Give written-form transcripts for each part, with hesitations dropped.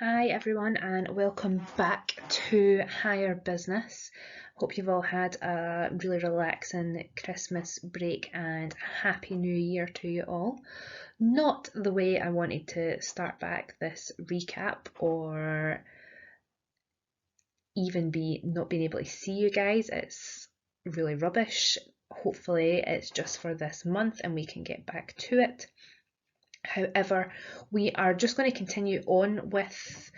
Hi everyone and welcome back to Higher Business. Hope you've all had a really relaxing Christmas break and Happy New Year to you all. Not the way I wanted to start back this recap or even not being able to see you guys. It's really rubbish. Hopefully it's just for this month and we can get back to it. However, we are just going to continue on with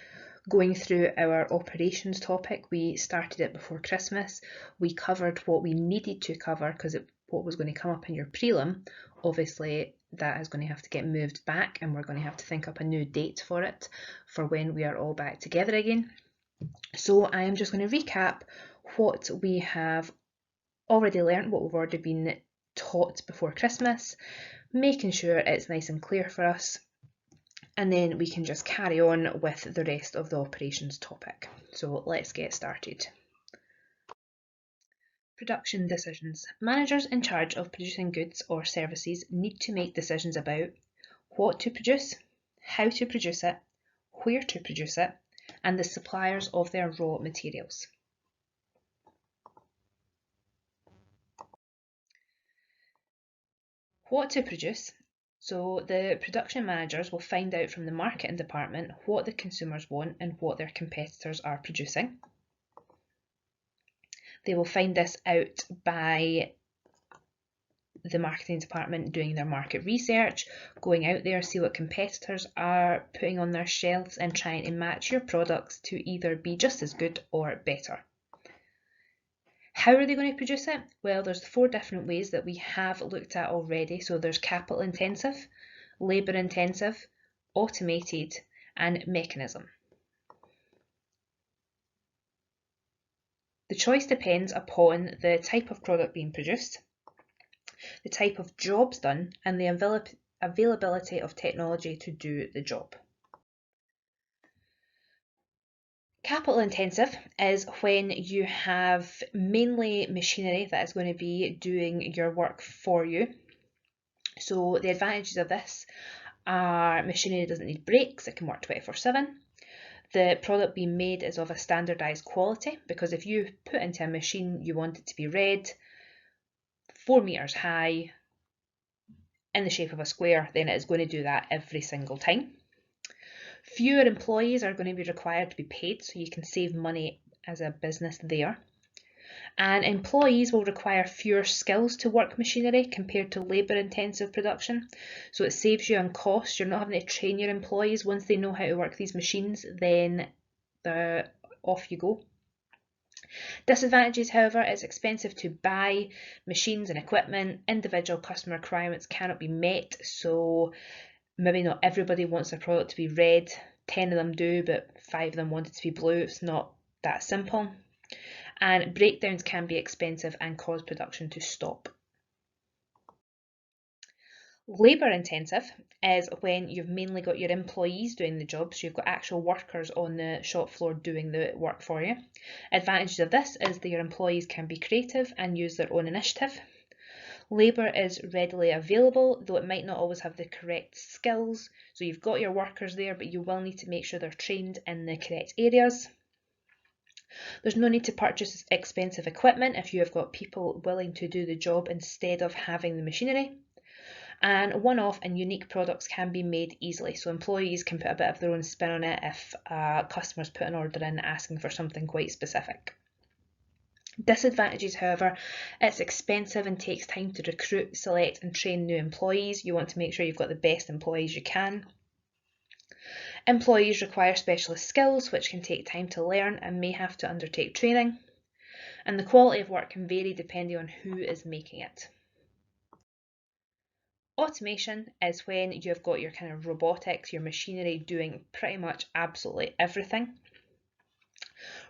going through our operations topic. We started it before Christmas. We covered what we needed to cover because what was going to come up in your prelim, obviously that is going to have to get moved back and we're going to have to think up a new date for it for when we are all back together again. So I am just going to recap what we have already learned, what we've already been taught before Christmas, making sure it's nice and clear for us, and then we can just carry on with the rest of the operations topic. So let's get started. Production decisions. Managers in charge of producing goods or services need to make decisions about what to produce, how to produce it, where to produce it, and the suppliers of their raw materials. What to produce. So the production managers will find out from the marketing department what the consumers want and what their competitors are producing. They will find this out by the marketing department doing their market research, going out there, see what competitors are putting on their shelves and trying to match your products to either be just as good or better. How are they going to produce it? Well, there's 4 different ways that we have looked at already. So there's capital intensive, labour intensive, automated and mechanism. The choice depends upon the type of product being produced, the type of jobs done and the availability of technology to do the job. Capital intensive is when you have mainly machinery that is going to be doing your work for you. So the advantages of this are machinery doesn't need breaks, it can work 24/7. The product being made is of a standardised quality, because if you put into a machine you want it to be read 4 metres high in the shape of a square, then it is going to do that every single time. Fewer employees are going to be required to be paid, so you can save money as a business there. And employees will require fewer skills to work machinery compared to labour intensive production. So it saves you on cost. You're not having to train your employees. Once they know how to work these machines, then off you go. Disadvantages, however, it's expensive to buy machines and equipment. Individual customer requirements cannot be met, so maybe not everybody wants their product to be red. 10 of them do, but 5 of them want it to be blue. It's not that simple. And breakdowns can be expensive and cause production to stop. Labour intensive is when you've mainly got your employees doing the job, so you've got actual workers on the shop floor doing the work for you. Advantages of this is that your employees can be creative and use their own initiative. Labour is readily available, though it might not always have the correct skills. So you've got your workers there, but you will need to make sure they're trained in the correct areas. There's no need to purchase expensive equipment if you have got people willing to do the job instead of having the machinery. And one-off and unique products can be made easily, so employees can put a bit of their own spin on it if customers put an order in asking for something quite specific. Disadvantages, however, it's expensive and takes time to recruit, select and train new employees. You want to make sure you've got the best employees you can. Employees require specialist skills which can take time to learn and may have to undertake training. And the quality of work can vary depending on who is making it. Automation is when you've got your kind of robotics, your machinery doing pretty much absolutely everything.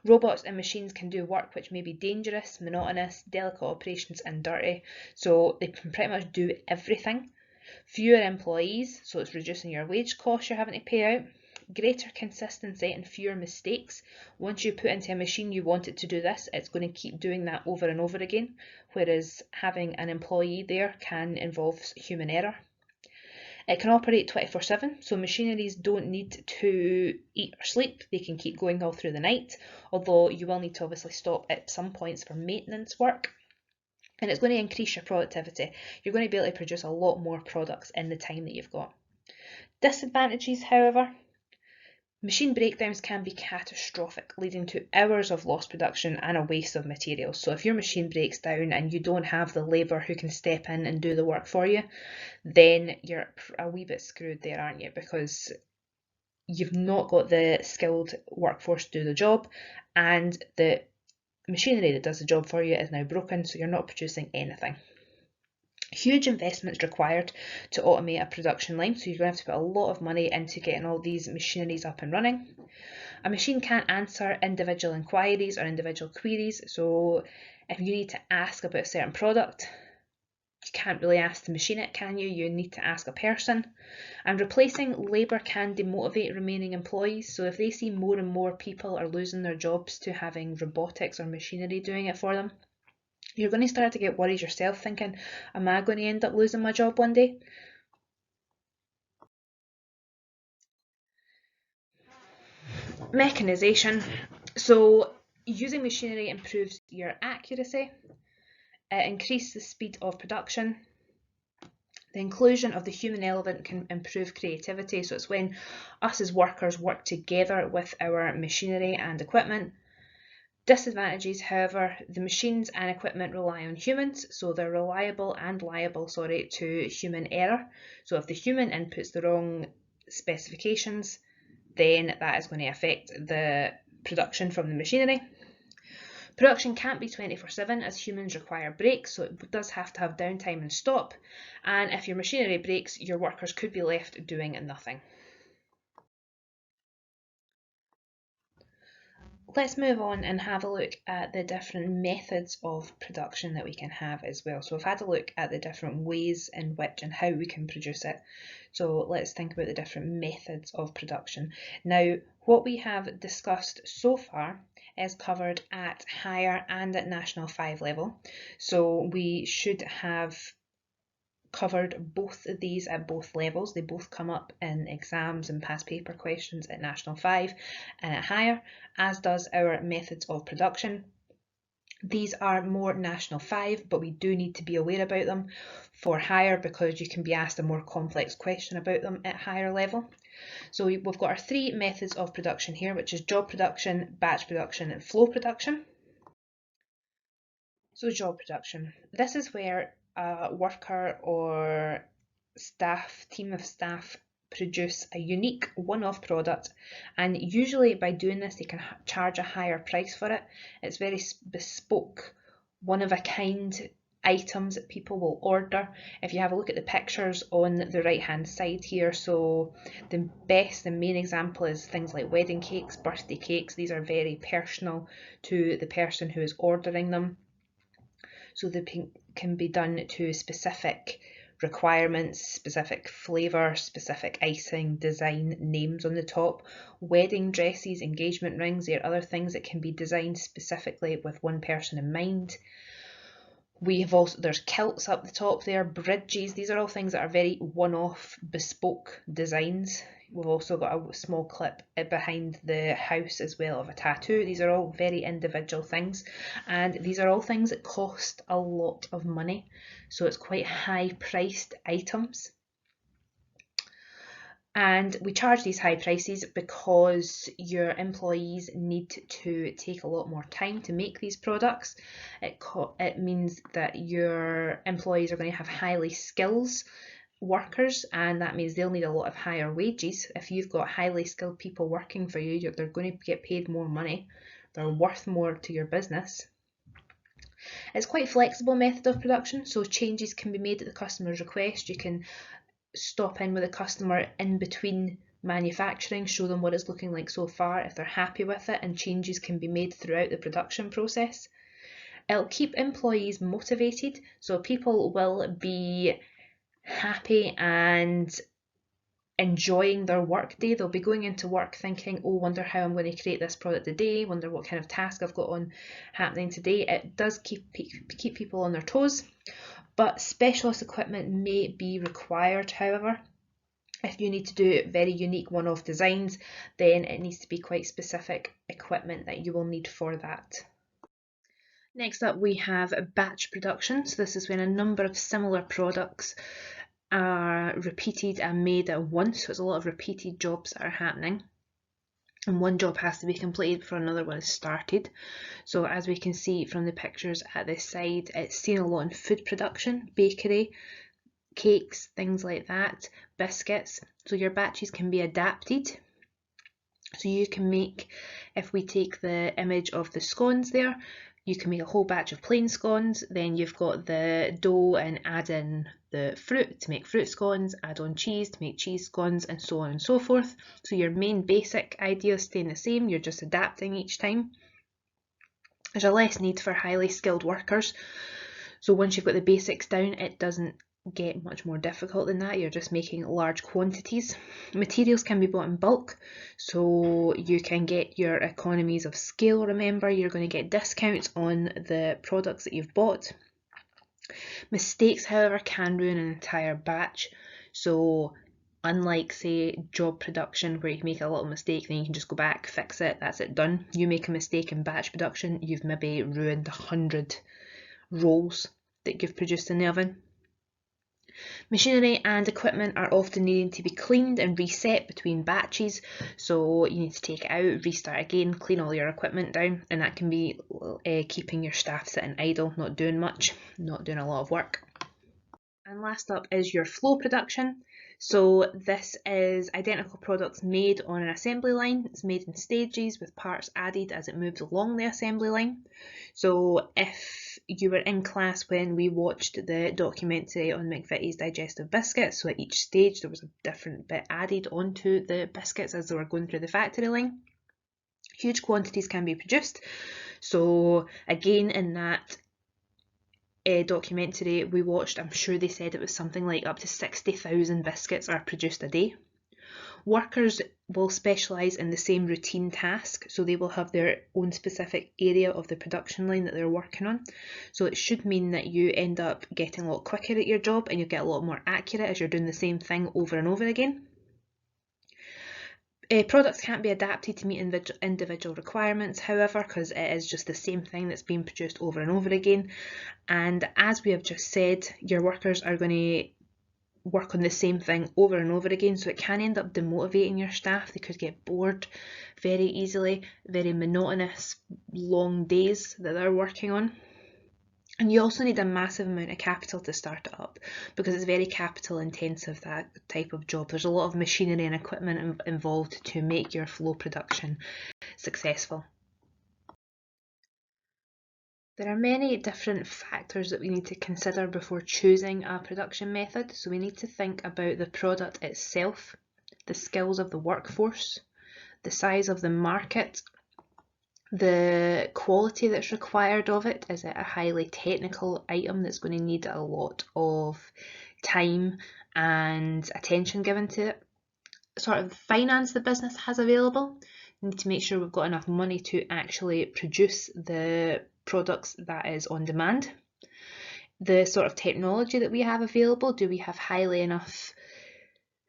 Robots and machines can do work which may be dangerous, monotonous, delicate operations and dirty, so they can pretty much do everything. Fewer employees, so it's reducing your wage costs you're having to pay out. Greater consistency and fewer mistakes. Once you put into a machine you want it to do this, it's going to keep doing that over and over again, whereas having an employee there can involve human error. It can operate 24/7, so machineries don't need to eat or sleep. They can keep going all through the night, although you will need to obviously stop at some points for maintenance work. And it's going to increase your productivity. You're going to be able to produce a lot more products in the time that you've got. Disadvantages, however, machine breakdowns can be catastrophic, leading to hours of lost production and a waste of materials. So if your machine breaks down and you don't have the labour who can step in and do the work for you, then you're a wee bit screwed there, aren't you? Because you've not got the skilled workforce to do the job, and the machinery that does the job for you is now broken, so you're not producing anything. Huge investments required to automate a production line, so you're going to have to put a lot of money into getting all these machineries up and running. A machine can't answer individual inquiries or individual queries, so if you need to ask about a certain product, you can't really ask the machine it, can you? You need to ask a person. And replacing labour can demotivate remaining employees, so if they see more and more people are losing their jobs to having robotics or machinery doing it for them, you're going to start to get worried yourself, thinking, am I going to end up losing my job one day? Mechanization. So using machinery improves your accuracy, it increases the speed of production. The inclusion of the human element can improve creativity, so it's when us as workers work together with our machinery and equipment. Disadvantages, however, the machines and equipment rely on humans, so they're liable to human error. So if the human inputs the wrong specifications, then that is going to affect the production from the machinery. Production can't be 24/7 as humans require breaks, so it does have to have downtime and stop. And if your machinery breaks, your workers could be left doing nothing. Let's move on and have a look at the different methods of production that we can have as well. So we've had a look at the different ways in which and how we can produce it. So let's think about the different methods of production. Now, what we have discussed so far is covered at higher and at National 5 level. So we should have covered both of these at both levels. They both come up in exams and past paper questions at National 5 and at higher, as does our methods of production. These are more National 5, but we do need to be aware about them for higher because you can be asked a more complex question about them at higher level. So we've got our three methods of production here, which is job production, batch production, and flow production. So job production. This is where a worker or team of staff produce a unique one-off product, and usually by doing this they can charge a higher price for it. It's very bespoke, one-of-a-kind items that people will order. If you have a look at the pictures on the right hand side here, so the main example is things like wedding cakes, birthday cakes. These are very personal to the person who is ordering them. So they can be done to specific requirements, specific flavour, specific icing, design, names on the top. Wedding dresses, engagement rings, there are other things that can be designed specifically with one person in mind. There's kilts up the top there, bridges. These are all things that are very one-off, bespoke designs. We've also got a small clip behind the house as well of a tattoo. These are all very individual things, and these are all things that cost a lot of money, so it's quite high-priced items. And we charge these high prices because your employees need to take a lot more time to make these products. It means that your employees are going to have highly skilled workers, and that means they'll need a lot of higher wages. If you've got highly skilled people working for you, they're going to get paid more money. They're worth more to your business. It's quite a flexible method of production, so changes can be made at the customer's request. You can stop in with a customer in between manufacturing, show them what it's looking like so far if they're happy with it, and changes can be made throughout the production process. It'll keep employees motivated, so people will be happy and enjoying their work day. They'll be going into work thinking, oh, wonder how I'm going to create this product today, wonder what kind of task I've got on happening today. It does keep people on their toes, but specialist equipment may be required, however. If you need to do very unique one-off designs, then it needs to be quite specific equipment that you will need for that. Next up, we have batch production. So this is when a number of similar products are repeated and made at once. So it's a lot of repeated jobs that are happening, and one job has to be completed before another one is started. So as we can see from the pictures at this side, it's seen a lot in food production, bakery, cakes, things like that, biscuits. So your batches can be adapted. So you can make, if we take the image of the scones there, you can make a whole batch of plain scones, then you've got the dough and add in the fruit to make fruit scones, add on cheese to make cheese scones, and so on and so forth. So your main basic idea is staying the same, you're just adapting each time. There's a less need for highly skilled workers. So once you've got the basics down, it doesn't get much more difficult than that. You're just making large quantities. Materials can be bought in bulk, so you can get your economies of scale. Remember, you're going to get discounts on the products that you've bought. Mistakes, however, can ruin an entire batch. So unlike, say, job production where you can make a little mistake, then you can just go back, fix it, that's it, done. You make a mistake in batch production, you've maybe ruined 100 rolls that you've produced in the oven. Machinery and equipment are often needing to be cleaned and reset between batches, so you need to take it out, restart again, clean all your equipment down, and that can be keeping your staff sitting idle, not doing much, not doing a lot of work. And last up is your flow production. So this is identical products made on an assembly line. It's made in stages with parts added as it moves along the assembly line. So if you were in class when we watched the documentary on McVitie's digestive biscuits, so at each stage there was a different bit added onto the biscuits as they were going through the factory line. Huge quantities can be produced. So again, in that documentary we watched, I'm sure they said it was something like up to 60,000 biscuits are produced a day. Workers will specialise in the same routine task, so they will have their own specific area of the production line that they're working on. So it should mean that you end up getting a lot quicker at your job and you'll get a lot more accurate as you're doing the same thing over and over again. Products can't be adapted to meet individual requirements, however, because it is just the same thing that's being produced over and over again. And as we have just said, your workers are going to work on the same thing over and over again, so it can end up demotivating your staff. They could get bored very easily, very monotonous, long days that they're working on. And you also need a massive amount of capital to start it up because it's very capital intensive, that type of job. There's a lot of machinery and equipment involved to make your flow production successful. There are many different factors that we need to consider before choosing a production method. So we need to think about the product itself, the skills of the workforce, the size of the market, the quality that's required of it. Is it a highly technical item that's going to need a lot of time and attention given to it? Sort of finance the business has available. We need to make sure we've got enough money to actually produce the products that is on demand. The sort of technology that we have available, do we have highly enough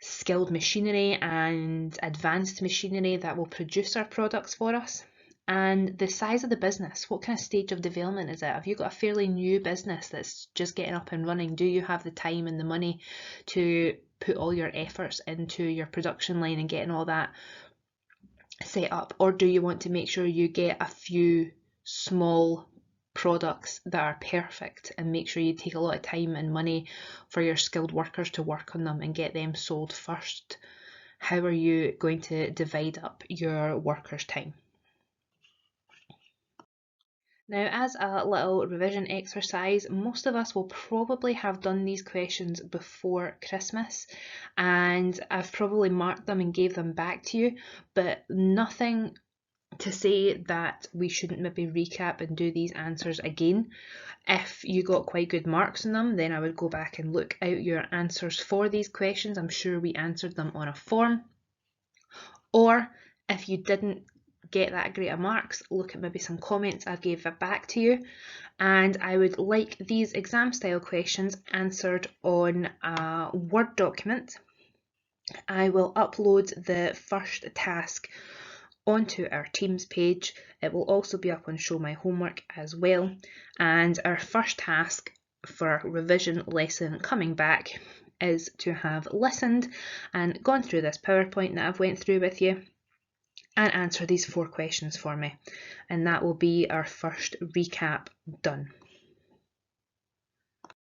skilled machinery and advanced machinery that will produce our products for us? And the size of the business, what kind of stage of development is it? Have you got a fairly new business that's just getting up and running? Do you have the time and the money to put all your efforts into your production line and getting all that set up? Or do you want to make sure you get a few small products that are perfect and make sure you take a lot of time and money for your skilled workers to work on them and get them sold first? How are you going to divide up your workers' time? Now, as a little revision exercise, most of us will probably have done these questions before Christmas, and I've probably marked them and gave them back to you, but nothing to say that we shouldn't maybe recap and do these answers again. If you got quite good marks on them, then I would go back and look out your answers for these questions. I'm sure we answered them on a form. Or if you didn't get that great of marks, look at maybe some comments I gave back to you. And I would like these exam style questions answered on a Word document. I will upload the first task onto our Teams page. It will also be up on Show My Homework as well. And our first task for revision lesson coming back is to have listened and gone through this PowerPoint that I've went through with you and answer these 4 questions for me. And that will be our first recap done.